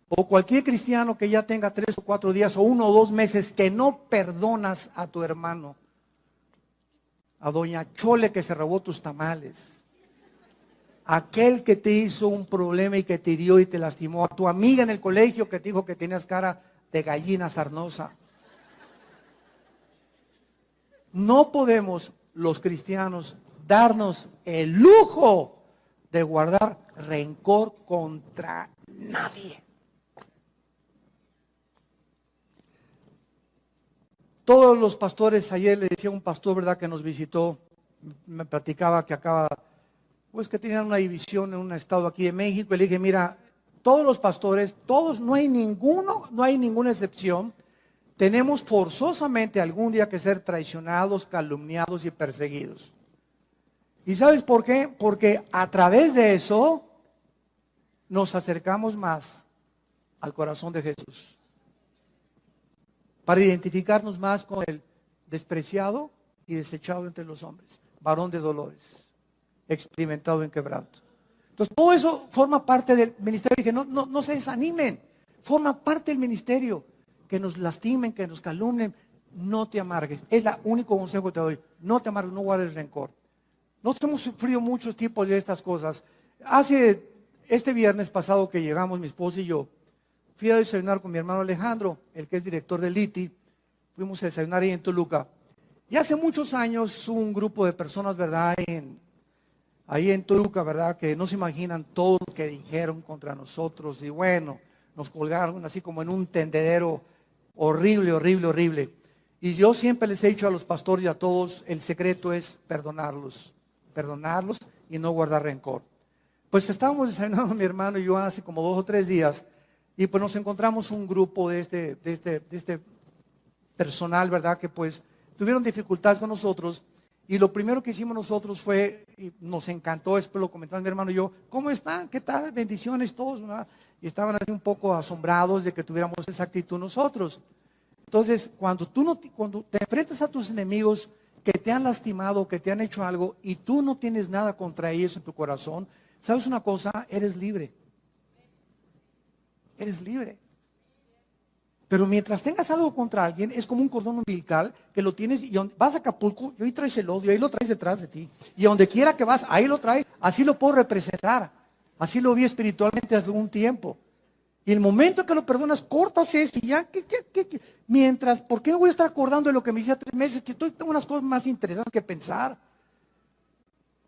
o cualquier cristiano que ya tenga 3 o 4 días o 1 o 2 meses que no perdonas a tu hermano, a doña Chole que se robó tus tamales, aquel que te hizo un problema y que te hirió y te lastimó, a tu amiga en el colegio que te dijo que tenías cara de gallina sarnosa. No podemos los cristianos darnos el lujo de guardar rencor contra nadie. Todos los pastores, ayer le decía a un pastor, ¿verdad?, que nos visitó, me platicaba que acaba, pues que tenían una división en un estado aquí de México, y le dije, mira, todos los pastores, todos, no hay ninguna excepción, tenemos forzosamente algún día que ser traicionados, calumniados y perseguidos. ¿Y sabes por qué? Porque a través de eso nos acercamos más al corazón de Jesús. Para identificarnos más con el despreciado y desechado entre los hombres, varón de dolores, experimentado en quebranto. Entonces todo eso forma parte del ministerio. Dije, no se desanimen, forma parte del ministerio. Que nos lastimen, que nos calumnien, no te amargues. Es el único consejo que te doy. No te amargues, no guardes rencor. Nosotros hemos sufrido muchos tipos de estas cosas. Este viernes pasado que llegamos, mi esposa y yo, fui a desayunar con mi hermano Alejandro, el que es director del ITI. Fuimos a desayunar ahí en Toluca. Y hace muchos años un grupo de personas, ¿verdad?, ahí en Toluca, ¿verdad?, que no se imaginan todo lo que dijeron contra nosotros. Y bueno, nos colgaron así como en un tendedero horrible, horrible, horrible. Y yo siempre les he dicho a los pastores y a todos, el secreto es perdonarlos y no guardar rencor. Pues estábamos desayunando mi hermano y yo hace como 2 o 3 días, y pues nos encontramos un grupo de este personal, ¿verdad?, que pues tuvieron dificultades con nosotros, y lo primero que hicimos nosotros fue, y nos encantó, después lo comentaron mi hermano y yo, ¿cómo están? ¿Qué tal? Bendiciones todos, ¿verdad? Y estaban así un poco asombrados de que tuviéramos esa actitud nosotros. Entonces, cuando te enfrentas a tus enemigos que te han lastimado, que te han hecho algo, y tú no tienes nada contra ellos en tu corazón, ¿sabes una cosa? Eres libre. Eres libre. Pero mientras tengas algo contra alguien, es como un cordón umbilical que lo tienes y vas a Acapulco y ahí traes el odio, ahí lo traes detrás de ti. Y a donde quiera que vas, ahí lo traes. Así lo puedo representar. Así lo vi espiritualmente hace un tiempo. Y el momento que lo perdonas, cortas ese y ya. Mientras, ¿por qué me voy a estar acordando de lo que me hice hace 3 meses? Que tengo unas cosas más interesantes que pensar.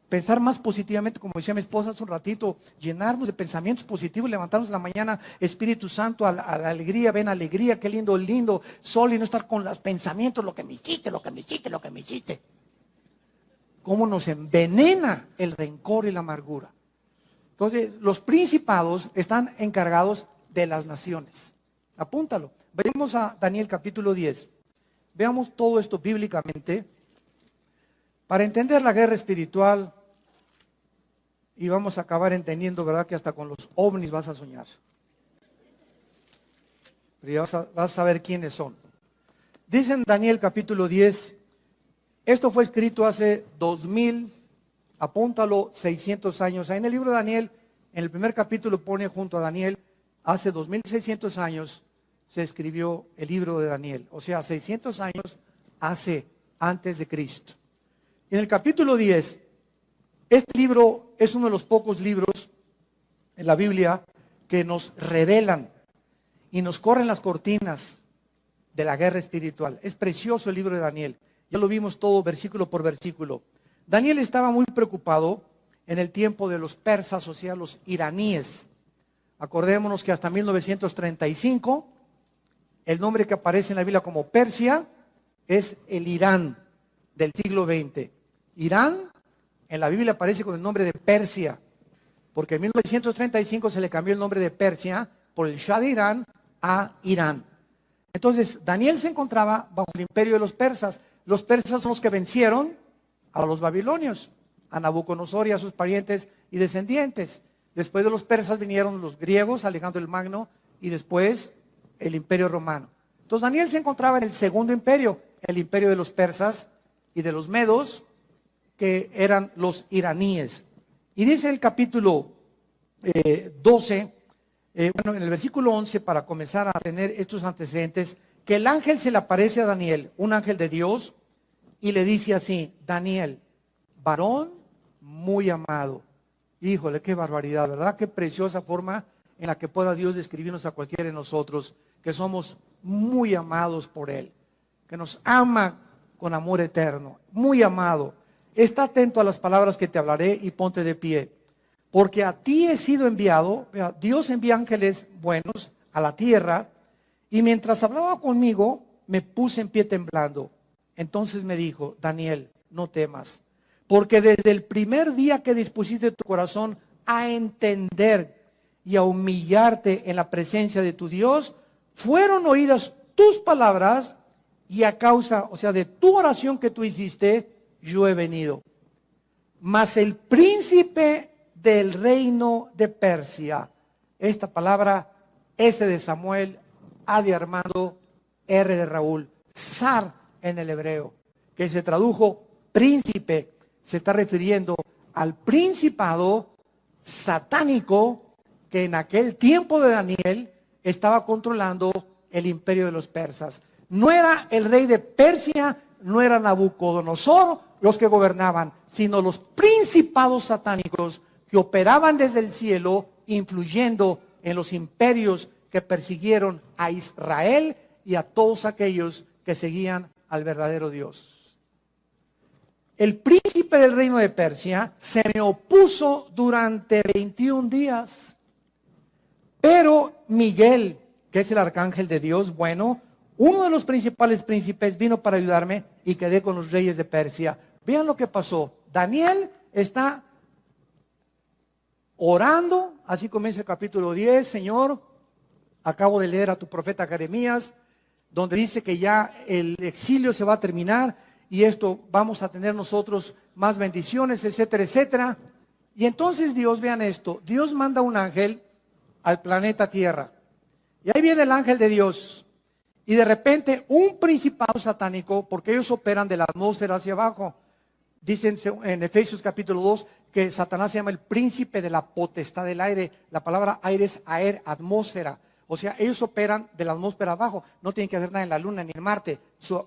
Pensar más positivamente, como decía mi esposa hace un ratito, llenarnos de pensamientos positivos, levantarnos en la mañana, Espíritu Santo, a la alegría, ven alegría, qué lindo, lindo sol, y no estar con los pensamientos, lo que me hiciste, lo que me hiciste, lo que me hiciste. Cómo nos envenena el rencor y la amargura. Entonces, los principados están encargados de las naciones. Apúntalo. Vayamos a Daniel capítulo 10. Veamos todo esto bíblicamente para entender la guerra espiritual. Y vamos a acabar entendiendo, ¿verdad?, que hasta con los ovnis vas a soñar. Pero ya vas a saber quiénes son. Dice en Daniel capítulo 10, esto fue escrito hace 2000, apúntalo, 600 años. Ahí en el libro de Daniel, en el primer capítulo pone junto a Daniel, hace 2600 años se escribió el libro de Daniel. O sea, 600 años antes de Cristo. En el capítulo 10, este libro es uno de los pocos libros en la Biblia que nos revelan y nos corren las cortinas de la guerra espiritual. Es precioso el libro de Daniel. Ya lo vimos todo versículo por versículo. Daniel estaba muy preocupado en el tiempo de los persas, o sea, los iraníes. Acordémonos que hasta 1935, el nombre que aparece en la Biblia como Persia es el Irán del siglo XX. Irán En la Biblia aparece con el nombre de Persia, porque en 1935 se le cambió el nombre de Persia por el Shah de Irán a Irán. Entonces, Daniel se encontraba bajo el imperio de los persas. Los persas son los que vencieron a los babilonios, a Nabucodonosor y a sus parientes y descendientes. Después de los persas vinieron los griegos, Alejandro el Magno, y después el imperio romano. Entonces, Daniel se encontraba en el segundo imperio, el imperio de los persas y de los medos, que eran los iraníes. Y dice el capítulo 12, en el versículo 11, para comenzar a tener estos antecedentes, que el ángel se le aparece a Daniel, un ángel de Dios, y le dice así: Daniel, varón muy amado. Híjole, qué barbaridad, ¿verdad? Qué preciosa forma en la que pueda Dios describirnos a cualquiera de nosotros, que somos muy amados por Él, que nos ama con amor eterno, muy amado. Está atento a las palabras que te hablaré y ponte de pie. Porque a ti he sido enviado. Dios envía ángeles buenos a la tierra, y mientras hablaba conmigo, me puse en pie temblando. Entonces me dijo: Daniel, no temas, porque desde el primer día que dispusiste tu corazón a entender y a humillarte en la presencia de tu Dios, fueron oídas tus palabras, y a causa, de tu oración que tú hiciste, yo he venido. Mas el príncipe del reino de Persia, esta palabra S de Samuel, A de Armando, R de Raúl, zar en el hebreo, que se tradujo príncipe, se está refiriendo al principado satánico que en aquel tiempo de Daniel estaba controlando el imperio de los persas. No era el rey de Persia, no era Nabucodonosor los que gobernaban, sino los principados satánicos que operaban desde el cielo, influyendo en los imperios que persiguieron a Israel y a todos aquellos que seguían al verdadero Dios. El príncipe del reino de Persia se me opuso durante 21 días, pero Miguel, que es el arcángel de Dios, uno de los principales príncipes, vino para ayudarme y quedé con los reyes de Persia. Vean lo que pasó. Daniel está orando, así comienza el capítulo 10. Señor, acabo de leer a tu profeta Jeremías, donde dice que ya el exilio se va a terminar y esto vamos a tener nosotros más bendiciones, etcétera, etcétera. Y entonces Dios, vean esto, Dios manda un ángel al planeta Tierra. Y ahí viene el ángel de Dios. Y de repente un principado satánico, porque ellos operan de la atmósfera hacia abajo. Dicen en Efesios capítulo 2 que Satanás se llama el príncipe de la potestad del aire. La palabra aire es aer, atmósfera. O sea, ellos operan de la atmósfera abajo. No tienen que ver nada en la luna ni en Marte. Su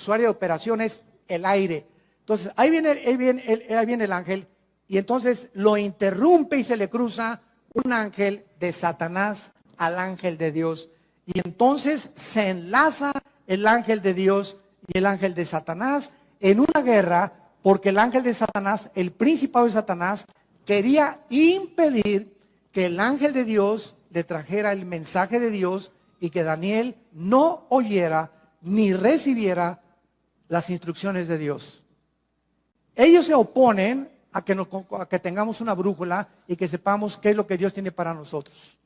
área de operación es el aire. Entonces, ahí viene el ángel. Y entonces lo interrumpe y se le cruza un ángel de Satanás al ángel de Dios. Y entonces se enlaza el ángel de Dios y el ángel de Satanás en una guerra, porque el ángel de Satanás, el principado de Satanás, quería impedir que el ángel de Dios le trajera el mensaje de Dios y que Daniel no oyera ni recibiera las instrucciones de Dios. Ellos se oponen a que tengamos una brújula y que sepamos qué es lo que Dios tiene para nosotros.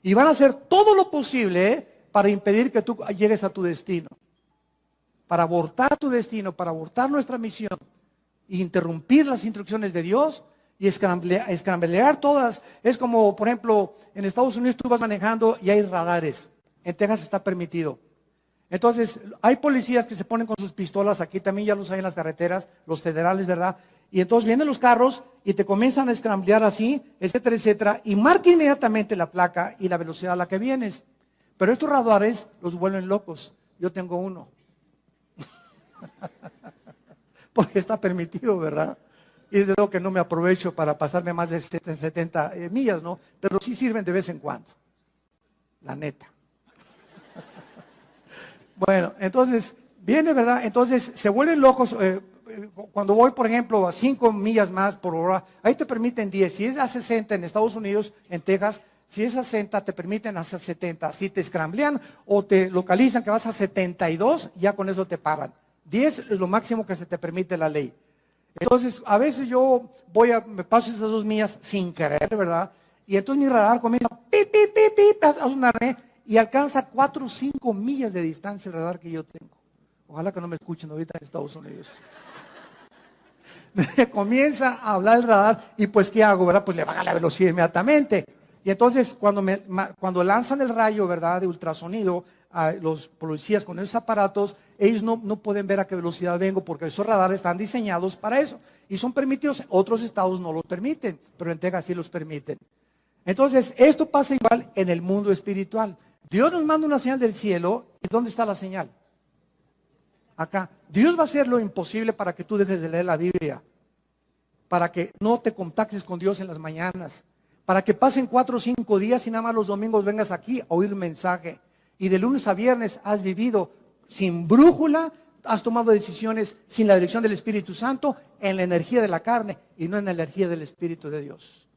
Y van a hacer todo lo posible para impedir que tú llegues a tu destino, para abortar tu destino, para abortar nuestra misión, e interrumpir las instrucciones de Dios y escramblear todas. Es como, por ejemplo, en Estados Unidos tú vas manejando y hay radares. En Texas está permitido. Entonces, hay policías que se ponen con sus pistolas, aquí también ya los hay en las carreteras, los federales, ¿verdad? Y entonces vienen los carros y te comienzan a escramblear así, etcétera, etcétera, y marca inmediatamente la placa y la velocidad a la que vienes. Pero estos radares los vuelven locos. Yo tengo uno. Porque está permitido, ¿verdad? Y desde luego que no me aprovecho para pasarme más de 70 millas, ¿no? Pero sí sirven de vez en cuando. La neta. Bueno, entonces, viene, ¿verdad? Entonces, se vuelven locos. Cuando voy, por ejemplo, a 5 millas más por hora, ahí te permiten 10. Si es a 60 en Estados Unidos, en Texas, si es a 60, te permiten hasta 70. Si te escramblean o te localizan que vas a 72, ya con eso te paran. 10 es lo máximo que se te permite la ley. Entonces, a veces yo me paso esas 2 millas sin querer, ¿verdad? Y entonces mi radar comienza a sonarme y alcanza 4 o 5 millas de distancia el radar que yo tengo. Ojalá que no me escuchen ahorita en Estados Unidos. Me comienza a hablar el radar y pues ¿qué hago, verdad? Pues le baja la velocidad inmediatamente. Y entonces cuando lanzan el rayo, ¿verdad? De ultrasonido a los policías con esos aparatos, ellos no pueden ver a qué velocidad vengo porque esos radares están diseñados para eso. Y son permitidos, otros estados no los permiten, pero en Texas sí los permiten. Entonces, esto pasa igual en el mundo espiritual. Dios nos manda una señal del cielo, ¿y dónde está la señal? Acá. Dios va a hacer lo imposible para que tú dejes de leer la Biblia, para que no te contactes con Dios en las mañanas, para que pasen 4 o 5 días y nada más los domingos vengas aquí a oír un mensaje. Y de lunes a viernes has vivido sin brújula, has tomado decisiones sin la dirección del Espíritu Santo, en la energía de la carne y no en la energía del Espíritu de Dios.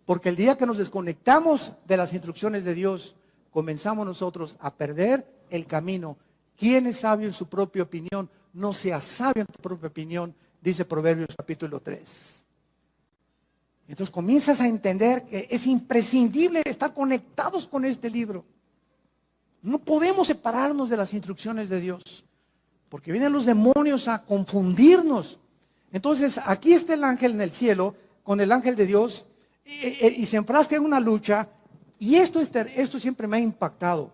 Porque el día que nos desconectamos de las instrucciones de Dios, comenzamos nosotros a perder el camino. ¿Quién es sabio en su propia opinión? No seas sabio en tu propia opinión, dice Proverbios capítulo 3. Entonces comienzas a entender que es imprescindible estar conectados con este libro. No podemos separarnos de las instrucciones de Dios, porque vienen los demonios a confundirnos. Entonces aquí está el ángel en el cielo con el ángel de Dios y se enfrasca en una lucha. Y esto siempre me ha impactado.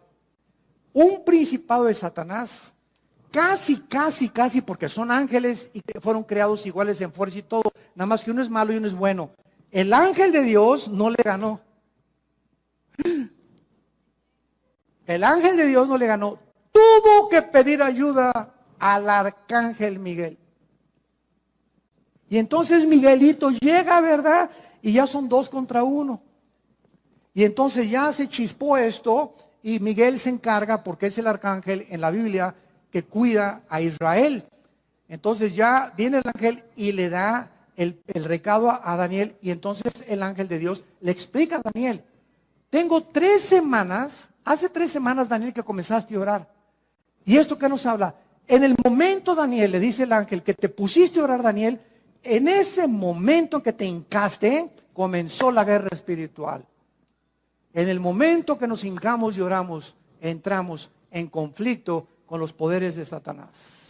Un principado de Satanás, casi, porque son ángeles y fueron creados iguales en fuerza y todo, nada más que uno es malo y uno es bueno. El ángel de Dios no le ganó. El ángel de Dios no le ganó. Tuvo que pedir ayuda al arcángel Miguel. Y entonces Miguelito llega, ¿verdad? Y ya son 2 contra 1. Y entonces ya se chispó esto y Miguel se encarga, porque es el arcángel en la Biblia que cuida a Israel. Entonces ya viene el ángel y le da el recado a Daniel, y entonces el ángel de Dios le explica a Daniel: tengo 3 semanas, hace 3 semanas, Daniel, que comenzaste a orar. ¿Y esto qué nos habla? En el momento, Daniel, le dice el ángel, que te pusiste a orar, Daniel, en ese momento que te hincaste, comenzó la guerra espiritual. En el momento que nos hincamos y oramos, entramos en conflicto con los poderes de Satanás.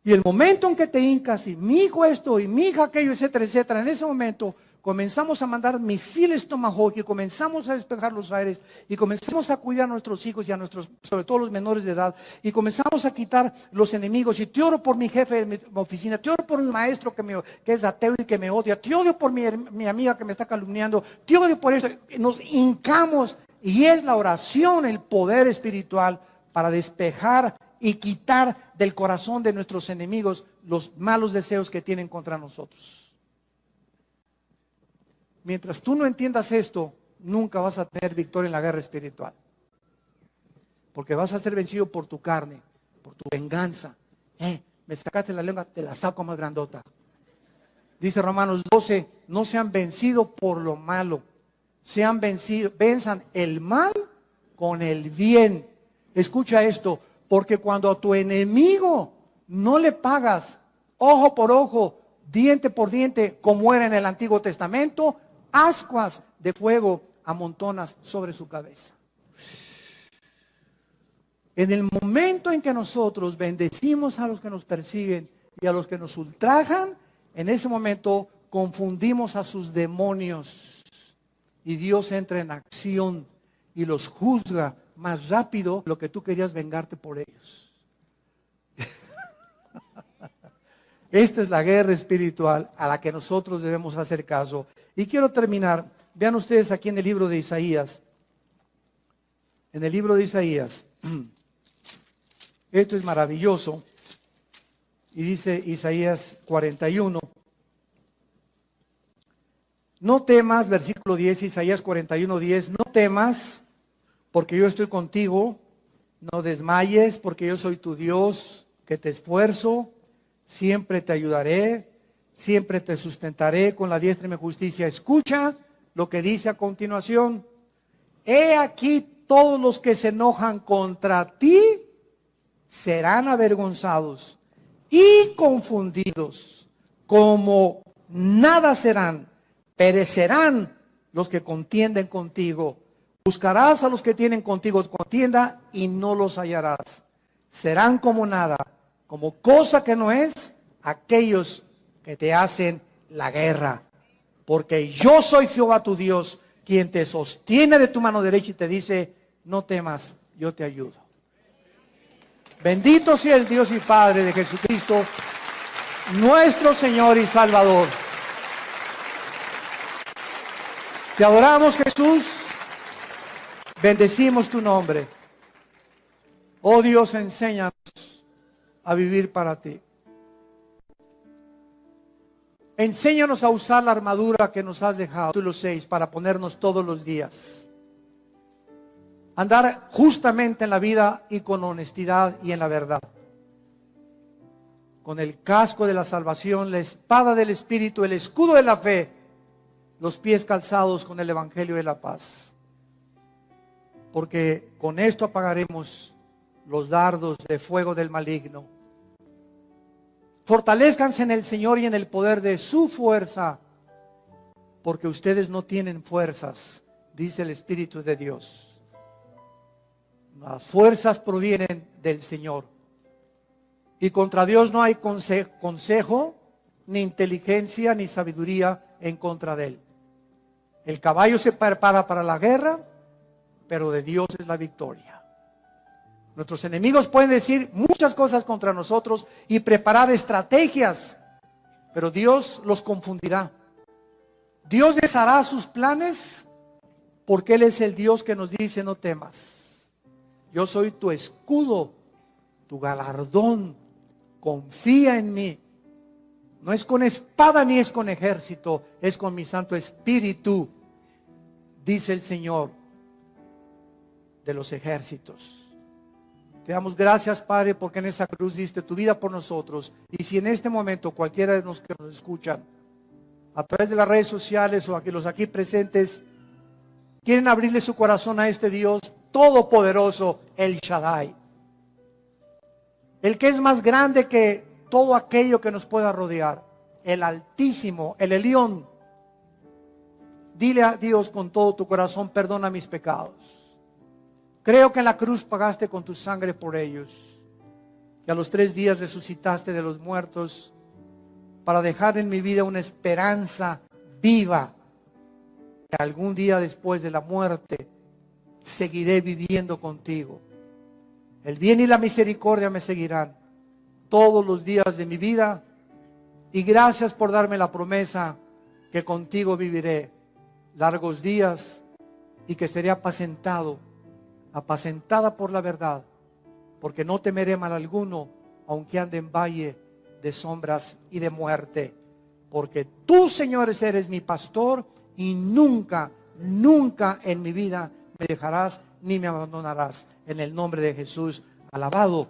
Y el momento en que te hincas y mi hijo esto y mi hija aquello, etcétera, etcétera, en ese momento comenzamos a mandar misiles Tomahawk y comenzamos a despejar los aires y comenzamos a cuidar a nuestros hijos y a nuestros, sobre todo los menores de edad, y comenzamos a quitar los enemigos. Y te oro por mi jefe de mi oficina, te oro por mi maestro que es ateo y que me odia, te odio por mi amiga que me está calumniando, te odio por eso. Nos hincamos y es la oración el poder espiritual para despejar y quitar del corazón de nuestros enemigos los malos deseos que tienen contra nosotros. Mientras tú no entiendas esto, nunca vas a tener victoria en la guerra espiritual. Porque vas a ser vencido por tu carne, por tu venganza. Me sacaste la lengua, te la saco más grandota. Dice Romanos 12, no sean vencidos por lo malo. Sean vencidos, venzan el mal con el bien. Escucha esto, porque cuando a tu enemigo no le pagas ojo por ojo, diente por diente, como era en el Antiguo Testamento, ascuas de fuego amontonas sobre su cabeza. En el momento en que nosotros bendecimos a los que nos persiguen y a los que nos ultrajan, en ese momento confundimos a sus demonios y Dios entra en acción y los juzga más rápido de lo que tú querías vengarte por ellos. Esta es la guerra espiritual a la que nosotros debemos hacer caso. Y quiero terminar. Vean ustedes aquí en el libro de Isaías. En el libro de Isaías. Esto es maravilloso. Y dice Isaías 41. No temas, versículo 10, Isaías 41, 10. No temas, porque yo estoy contigo. No desmayes, porque yo soy tu Dios, que te esfuerzo. Siempre te ayudaré, siempre te sustentaré con la diestra de mi justicia. Escucha lo que dice a continuación. He aquí todos los que se enojan contra ti serán avergonzados y confundidos, como nada serán, perecerán los que contienden contigo. Buscarás a los que tienen contigo contienda y no los hallarás. Serán como nada, como cosa que no es, aquellos que te hacen la guerra. Porque yo soy Jehová tu Dios, quien te sostiene de tu mano derecha y te dice, no temas, yo te ayudo. Bendito sea el Dios y Padre de Jesucristo, nuestro Señor y Salvador. Te adoramos, Jesús. Bendecimos tu nombre. Oh Dios, enséñanos a vivir para ti. Enséñanos a usar la armadura que nos has dejado, capítulo 6, para ponernos todos los días. Andar justamente en la vida y con honestidad y en la verdad. Con el casco de la salvación, la espada del Espíritu, el escudo de la fe, los pies calzados con el Evangelio de la paz. Porque con esto apagaremos los dardos de fuego del maligno. Fortalezcanse en el Señor y en el poder de su fuerza, porque ustedes no tienen fuerzas, dice el Espíritu de Dios. Las fuerzas provienen del Señor. Y contra Dios no hay consejo, ni inteligencia, ni sabiduría en contra de Él. El caballo se prepara para la guerra, pero de Dios es la victoria. Nuestros enemigos pueden decir muchas cosas contra nosotros y preparar estrategias, pero Dios los confundirá. Dios deshará sus planes porque Él es el Dios que nos dice no temas. Yo soy tu escudo, tu galardón, confía en mí. No es con espada ni es con ejército, es con mi Santo Espíritu, dice el Señor de los ejércitos. Te damos gracias, Padre, porque en esa cruz diste tu vida por nosotros. Y si en este momento cualquiera de los que nos escuchan a través de las redes sociales o aquí, los aquí presentes, quieren abrirle su corazón a este Dios todopoderoso, el Shaddai, el que es más grande que todo aquello que nos pueda rodear, el Altísimo, el Elión. Dile a Dios con todo tu corazón, perdona mis pecados. Creo que en la cruz pagaste con tu sangre por ellos, que a los 3 días resucitaste de los muertos para dejar en mi vida una esperanza viva, que algún día después de la muerte seguiré viviendo contigo. El bien y la misericordia me seguirán todos los días de mi vida, y gracias por darme la promesa que contigo viviré largos días y que seré apacentada por la verdad, porque no temeré mal alguno, aunque ande en valle de sombras y de muerte, porque tú, Señor, eres mi pastor y nunca, nunca en mi vida me dejarás ni me abandonarás. En el nombre de Jesús, alabado